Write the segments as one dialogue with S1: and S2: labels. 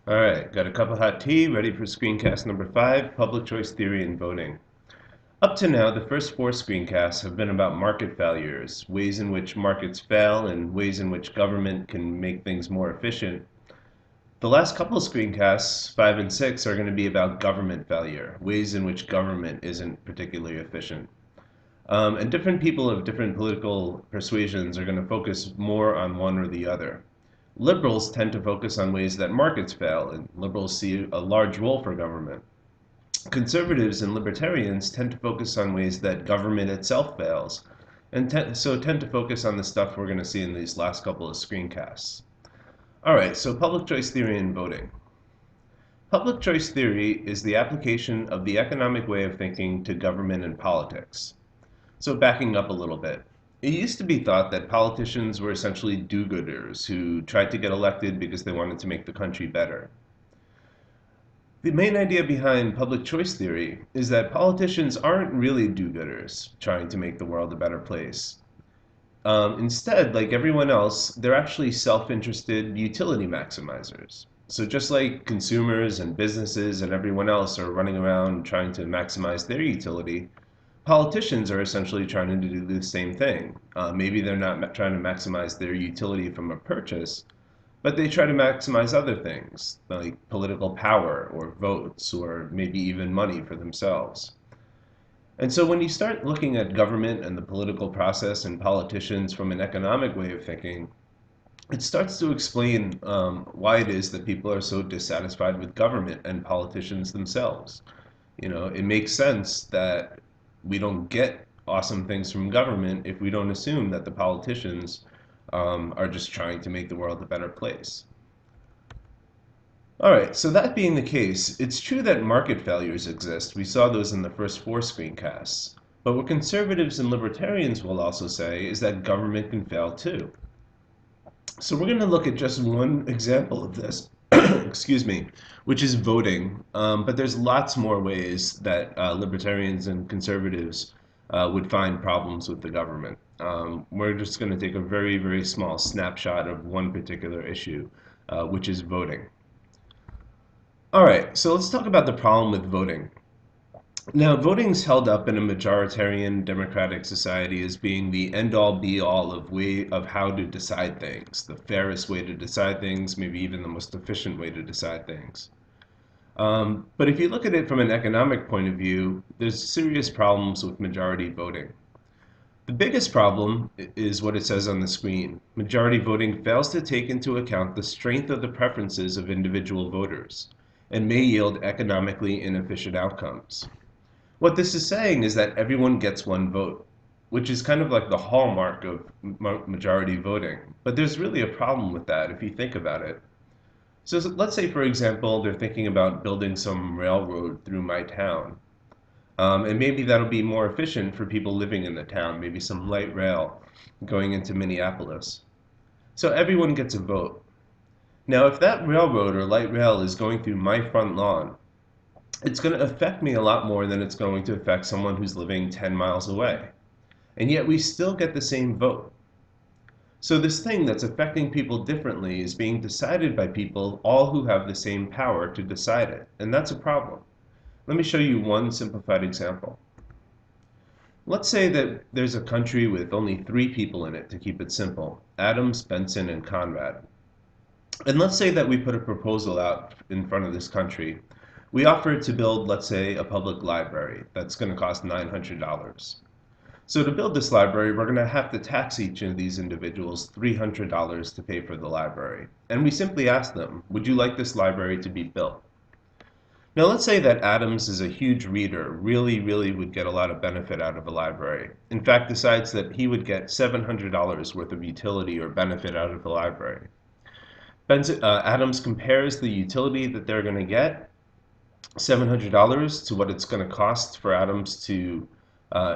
S1: All right, got a cup of hot tea ready for screencast number 5, public choice theory and voting. Up to now, the first 4 screencasts have been about market failures, ways in which markets fail and ways in which government can make things more efficient. The last couple of screencasts, 5 and 6, are going to be about government failure, ways in which government isn't particularly efficient. And different people of different political persuasions are going to focus more on one or the other. Liberals tend to focus on ways that markets fail, and liberals see a large role for government. Conservatives and libertarians tend to focus on ways that government itself fails, and so tend to focus on the stuff we're going to see in these last couple of screencasts. All right, so public choice theory and voting. Public choice theory is the application of the economic way of thinking to government and politics. So backing up a little bit, it used to be thought that politicians were essentially do-gooders who tried to get elected because they wanted to make the country better. The main idea behind public choice theory is that politicians aren't really do-gooders trying to make the world a better place. Instead, like everyone else, they're actually self-interested utility maximizers. So just like consumers and businesses and everyone else are running around trying to maximize their utility, politicians are essentially trying to do the same thing. Maybe they're not trying to maximize their utility from a purchase, but they try to maximize other things, like political power or votes or maybe even money for themselves. And so when you start looking at government and the political process and politicians from an economic way of thinking, it starts to explain why it is that people are so dissatisfied with government and politicians themselves. It makes sense that we don't get awesome things from government if we don't assume that the politicians are just trying to make the world a better place. All right, so that being the case, it's true that market failures exist. We saw those in the first 4 screencasts. But what conservatives and libertarians will also say is that government can fail too. So we're going to look at just one example of this, excuse me, which is voting. But there's lots more ways that libertarians and conservatives would find problems with the government. We're just going to take a very, very small snapshot of one particular issue, which is voting. All right, so let's talk about the problem with voting. Now, voting's held up in a majoritarian democratic society as being the end-all be-all of way of how to decide things, the fairest way to decide things, maybe even the most efficient way to decide things. But if you look at it from an economic point of view, there's serious problems with majority voting. The biggest problem is what it says on the screen. Majority voting fails to take into account the strength of the preferences of individual voters and may yield economically inefficient outcomes. What this is saying is that everyone gets one vote, which is kind of like the hallmark of majority voting. But there's really a problem with that if you think about it. So let's say, for example, they're thinking about building some railroad through my town. And maybe that'll be more efficient for people living in the town, maybe some light rail going into Minneapolis. So everyone gets a vote. Now, if that railroad or light rail is going through my front lawn, it's going to affect me a lot more than it's going to affect someone who's living 10 miles away. And yet we still get the same vote. So this thing that's affecting people differently is being decided by people all who have the same power to decide it. And that's a problem. Let me show you one simplified example. Let's say that there's a country with only 3 people in it, to keep it simple: Adams, Benson, and Conrad. And let's say that we put a proposal out in front of this country. We offer to build, let's say, a public library that's going to cost $900. So to build this library, we're going to have to tax each of these individuals $300 to pay for the library. And we simply ask them, would you like this library to be built? Now let's say that Adams is a huge reader, really would get a lot of benefit out of a library. In fact, decides that he would get $700 worth of utility or benefit out of the library. Adams compares the utility that they're going to get, $700, to what it's going to cost for Adams to,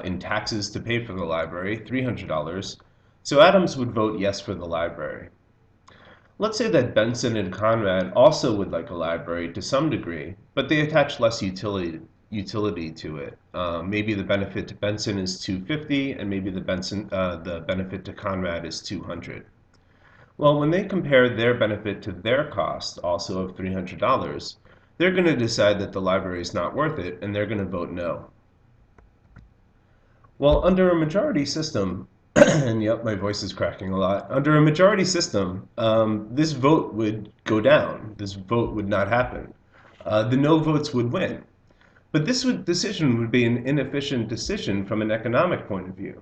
S1: in taxes to pay for the library, $300. So Adams would vote yes for the library. Let's say that Benson and Conrad also would like a library to some degree, but they attach less utility to it. Maybe the benefit to Benson is $250, and maybe the benefit to Conrad is $200. Well, when they compare their benefit to their cost, also of $300, they're going to decide that the library is not worth it, and they're going to vote no. Well, under a majority system, and yep, my voice is cracking a lot. Under a majority system, this vote would go down. This vote would not happen. The no votes would win. But decision would be an inefficient decision from an economic point of view.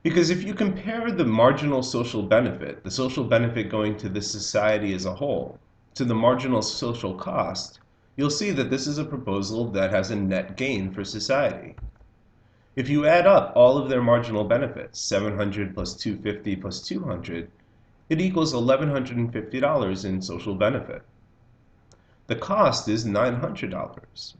S1: Because if you compare the marginal social benefit, the social benefit going to the society as a whole, to the marginal social cost, you'll see that this is a proposal that has a net gain for society. If you add up all of their marginal benefits, 700 plus 250 plus 200, it equals $1,150 in social benefit. The cost is $900.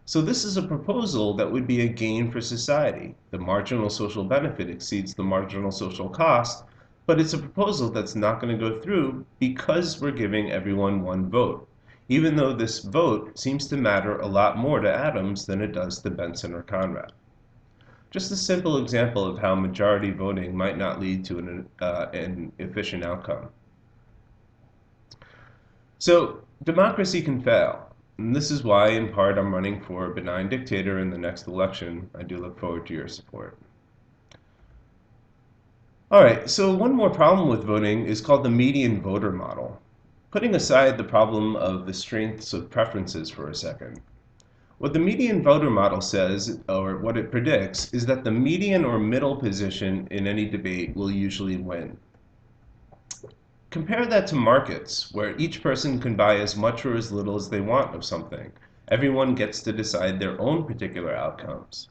S1: So this is a proposal that would be a gain for society. The marginal social benefit exceeds the marginal social cost, but it's a proposal that's not going to go through because we're giving everyone one vote, even though this vote seems to matter a lot more to Adams than it does to Benson or Conrad. Just a simple example of how majority voting might not lead to an efficient outcome. So, democracy can fail. And this is why, in part, I'm running for a benign dictator in the next election. I do look forward to your support. All right, so one more problem with voting is called the median voter model. Putting aside the problem of the strengths of preferences for a second, what the median voter model says, or what it predicts, is that the median or middle position in any debate will usually win. Compare that to markets, where each person can buy as much or as little as they want of something. Everyone gets to decide their own particular outcomes.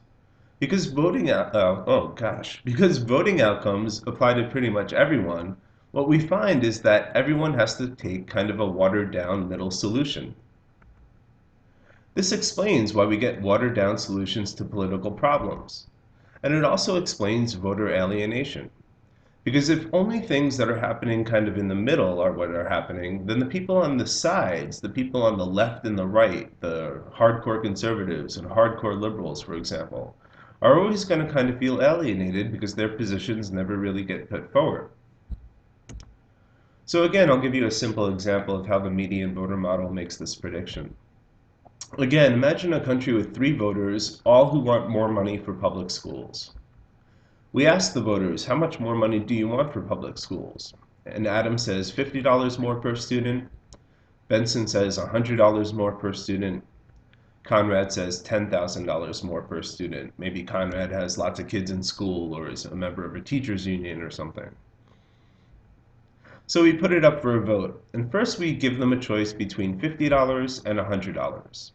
S1: Because because voting outcomes apply to pretty much everyone, what we find is that everyone has to take kind of a watered down middle solution. This explains why we get watered down solutions to political problems. And it also explains voter alienation. Because if only things that are happening kind of in the middle are what are happening, then the people on the sides, the people on the left and the right, the hardcore conservatives and hardcore liberals, for example, are always going to kind of feel alienated because their positions never really get put forward. So again, I'll give you a simple example of how the median voter model makes this prediction. Again, imagine a country with 3 voters, all who want more money for public schools. We asked the voters, how much more money do you want for public schools? And Adams says $50 more per student. Benson says $100 more per student. Conrad says $10,000 more per student. Maybe Conrad has lots of kids in school or is a member of a teachers union or something. So we put it up for a vote. And first we give them a choice between $50 and $100.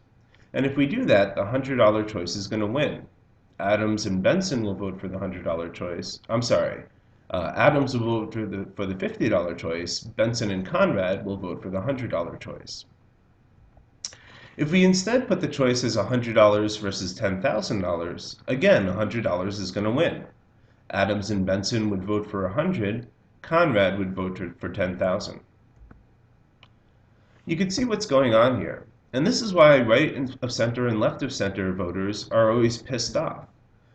S1: And if we do that, the $100 choice is going to win. Adams and Benson will vote for the $100 choice. I'm sorry. Adams will vote for the $50 choice. Benson and Conrad will vote for the $100 choice. If we instead put the choice as $100 versus $10,000, again, $100 is going to win. Adams and Benson would vote for 100. Conrad would vote for 10,000. You can see what's going on here. And this is why right of center and left of center voters are always pissed off,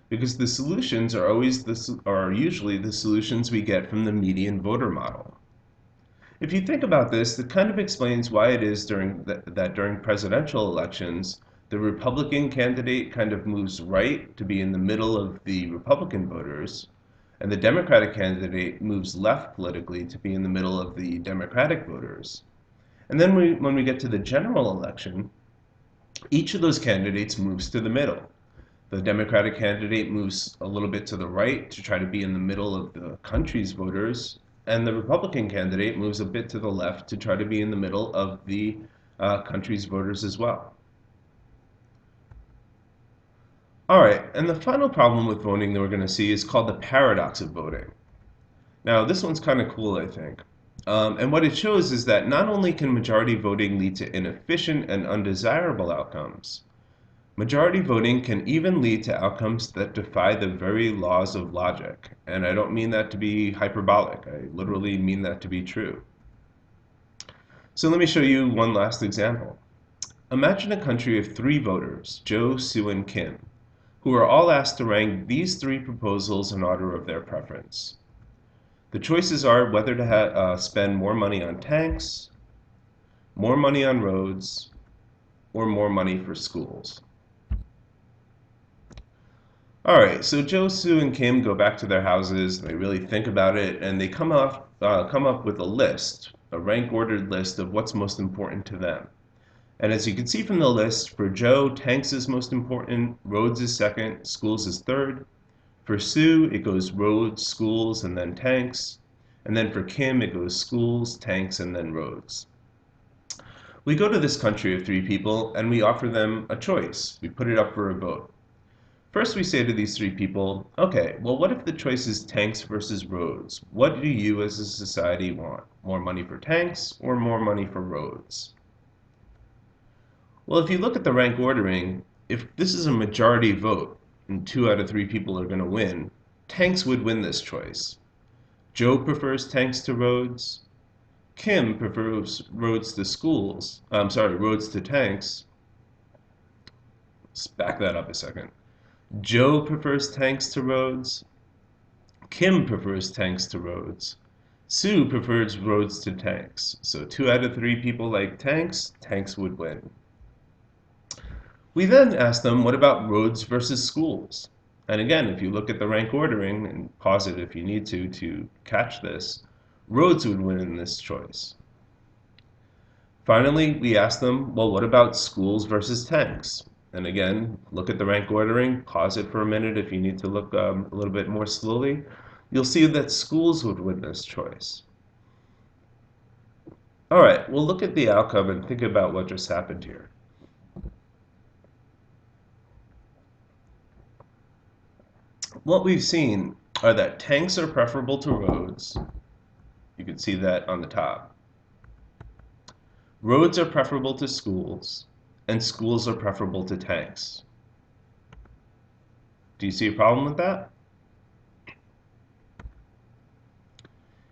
S1: because the solutions are usually the solutions we get from the median voter model. If you think about this, that kind of explains why it is that during presidential elections, the Republican candidate kind of moves right to be in the middle of the Republican voters, and the Democratic candidate moves left politically to be in the middle of the Democratic voters. And then when we get to the general election, each of those candidates moves to the middle. The Democratic candidate moves a little bit to the right to try to be in the middle of the country's voters, and the Republican candidate moves a bit to the left to try to be in the middle of the country's voters as well. All right, and the final problem with voting that we're going to see is called the paradox of voting. Now, this one's kind of cool, I think. And what it shows is that not only can majority voting lead to inefficient and undesirable outcomes, majority voting can even lead to outcomes that defy the very laws of logic. And I don't mean that to be hyperbolic. I literally mean that to be true. So let me show you one last example. Imagine a country of 3 voters, Joe, Sue, and Kim, who are all asked to rank these 3 proposals in order of their preference. The choices are whether to spend more money on tanks, more money on roads, or more money for schools. All right, so Joe, Sue, and Kim go back to their houses. They really think about it, and they come up with a list, a rank-ordered list of what's most important to them. And as you can see from the list, for Joe, tanks is most important, roads is second, schools is third. For Sue, it goes roads, schools, and then tanks. And then for Kim, it goes schools, tanks, and then roads. We go to this country of three people, and we offer them a choice. We put it up for a vote. First, we say to these three people, okay, well, what if the choice is tanks versus roads? What do you as a society want? More money for tanks or more money for roads? Well, if you look at the rank ordering, if this is a majority vote and 2 out of 3 people are going to win, tanks would win this choice. Joe prefers tanks to roads. Kim prefers roads to schools. Roads to tanks. Let's back that up a second. Joe prefers tanks to roads. Kim prefers tanks to roads. Sue prefers roads to tanks. So 2 out of 3 people like tanks, tanks would win. We then ask them, what about roads versus schools? And again, if you look at the rank ordering, and pause it if you need to catch this, roads would win in this choice. Finally, we ask them, well, what about schools versus tanks? And again, look at the rank ordering, pause it for a minute if you need to look a little bit more slowly. You'll see that schools would win this choice. All right, we'll look at the outcome and think about what just happened here. What we've seen are that tanks are preferable to roads. You can see that on the top. Roads are preferable to schools, and schools are preferable to tanks. Do you see a problem with that?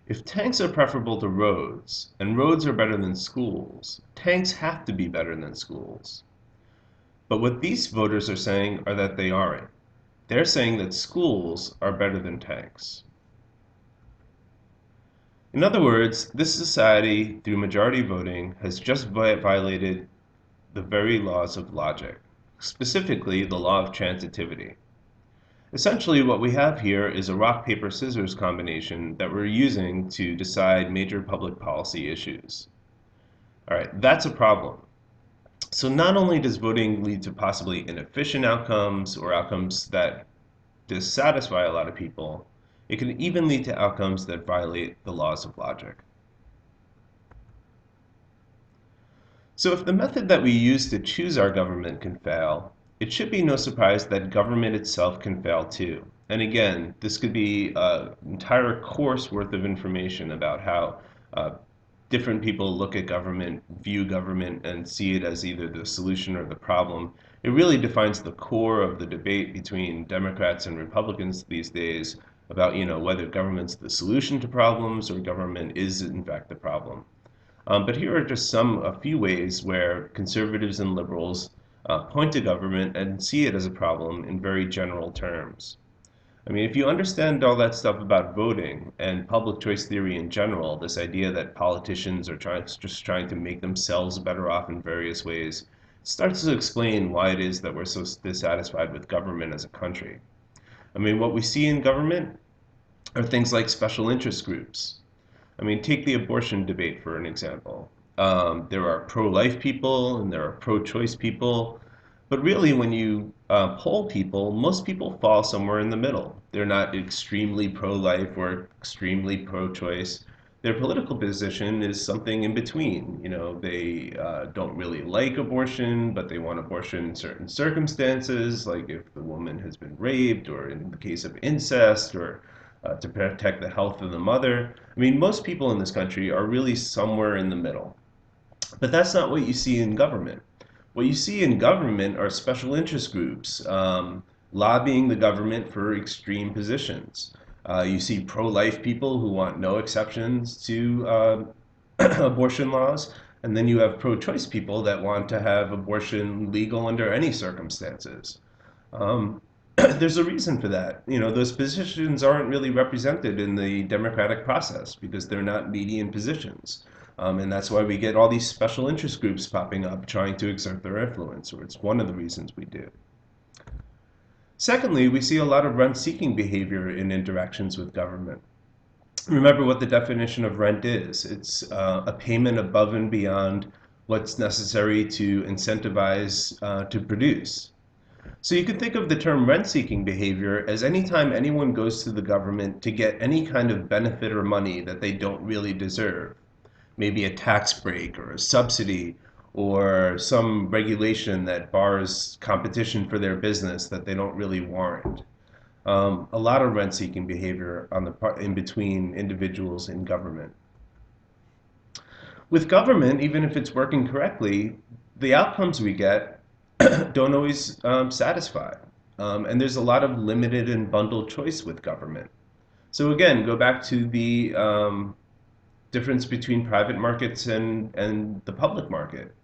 S1: If tanks are preferable to roads, and roads are better than schools, tanks have to be better than schools. But what these voters are saying are that they aren't. They're saying that schools are better than tanks. In other words, this society, through majority voting, has just violated the very laws of logic, specifically the law of transitivity. Essentially, what we have here is a rock, paper, scissors combination that we're using to decide major public policy issues. All right, that's a problem. So not only does voting lead to possibly inefficient outcomes or outcomes that dissatisfy a lot of people, it can even lead to outcomes that violate the laws of logic. So if the method that we use to choose our government can fail, it should be no surprise that government itself can fail too. And again, this could be an entire course worth of information about how different people look at government, view government, and see it as either the solution or the problem. It really defines the core of the debate between Democrats and Republicans these days about, whether government's the solution to problems or government is in fact the problem. But here are just a few ways where conservatives and liberals point to government and see it as a problem in very general terms. I mean, if you understand all that stuff about voting and public choice theory in general, this idea that politicians are just trying to make themselves better off in various ways, starts to explain why it is that we're so dissatisfied with government as a country. I mean, what we see in government are things like special interest groups. I mean, take the abortion debate for an example. There are pro-life people and there are pro-choice people, but really when you poll people, most people fall somewhere in the middle. They're not extremely pro-life or extremely pro-choice. Their political position is something in between. They don't really like abortion, but they want abortion in certain circumstances, like if the woman has been raped, or in the case of incest, or to protect the health of the mother. I mean, most people in this country are really somewhere in the middle. But that's not what you see in government. What you see in government are special interest groups lobbying the government for extreme positions. You see pro-life people who want no exceptions to abortion laws, and then you have pro-choice people that want to have abortion legal under any circumstances. There's a reason for that. Those positions aren't really represented in the democratic process because they're not median positions. And that's why we get all these special interest groups popping up trying to exert their influence, or it's one of the reasons we do. Secondly, we see a lot of rent-seeking behavior in interactions with government. Remember what the definition of rent is. It's a payment above and beyond what's necessary to incentivize to produce. So you can think of the term rent-seeking behavior as any time anyone goes to the government to get any kind of benefit or money that they don't really deserve. Maybe a tax break or a subsidy or some regulation that bars competition for their business that they don't really warrant. A lot of rent-seeking behavior on the part in between individuals in government. With government, even if it's working correctly, the outcomes we get don't always satisfy. And there's a lot of limited and bundled choice with government. So again, go back to the difference between private markets and the public market.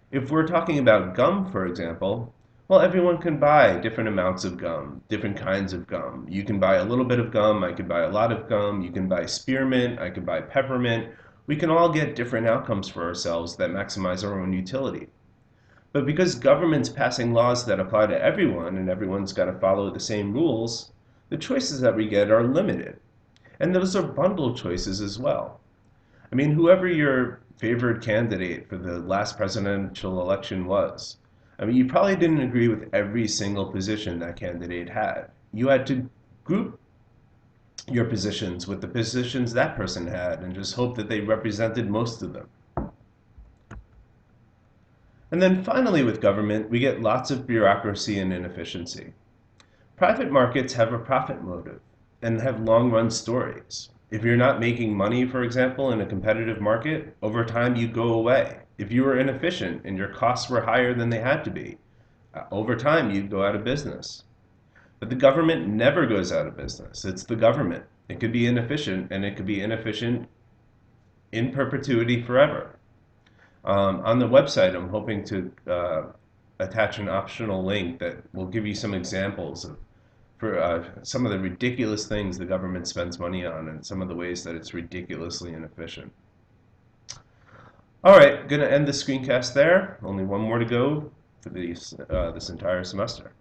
S1: If we're talking about gum, for example, well, everyone can buy different amounts of gum, different kinds of gum. You can buy a little bit of gum, I could buy a lot of gum, you can buy spearmint, I could buy peppermint. We can all get different outcomes for ourselves that maximize our own utility. But because government's passing laws that apply to everyone and everyone's got to follow the same rules, the choices that we get are limited. And those are bundled choices as well. I mean, whoever your favored candidate for the last presidential election was, I mean, you probably didn't agree with every single position that candidate had. You had to group your positions with the positions that person had and just hope that they represented most of them. And then finally with government, we get lots of bureaucracy and inefficiency. Private markets have a profit motive and have long-run stories. If you're not making money, for example, in a competitive market, over time you go away. If you were inefficient and your costs were higher than they had to be, over time you'd go out of business. But the government never goes out of business. It's the government. It could be inefficient, and it could be inefficient in perpetuity forever. On the website, I'm hoping to attach an optional link that will give you some examples of for some of the ridiculous things the government spends money on and some of the ways that it's ridiculously inefficient. All right, going to end the screencast there. Only one more to go for this entire semester.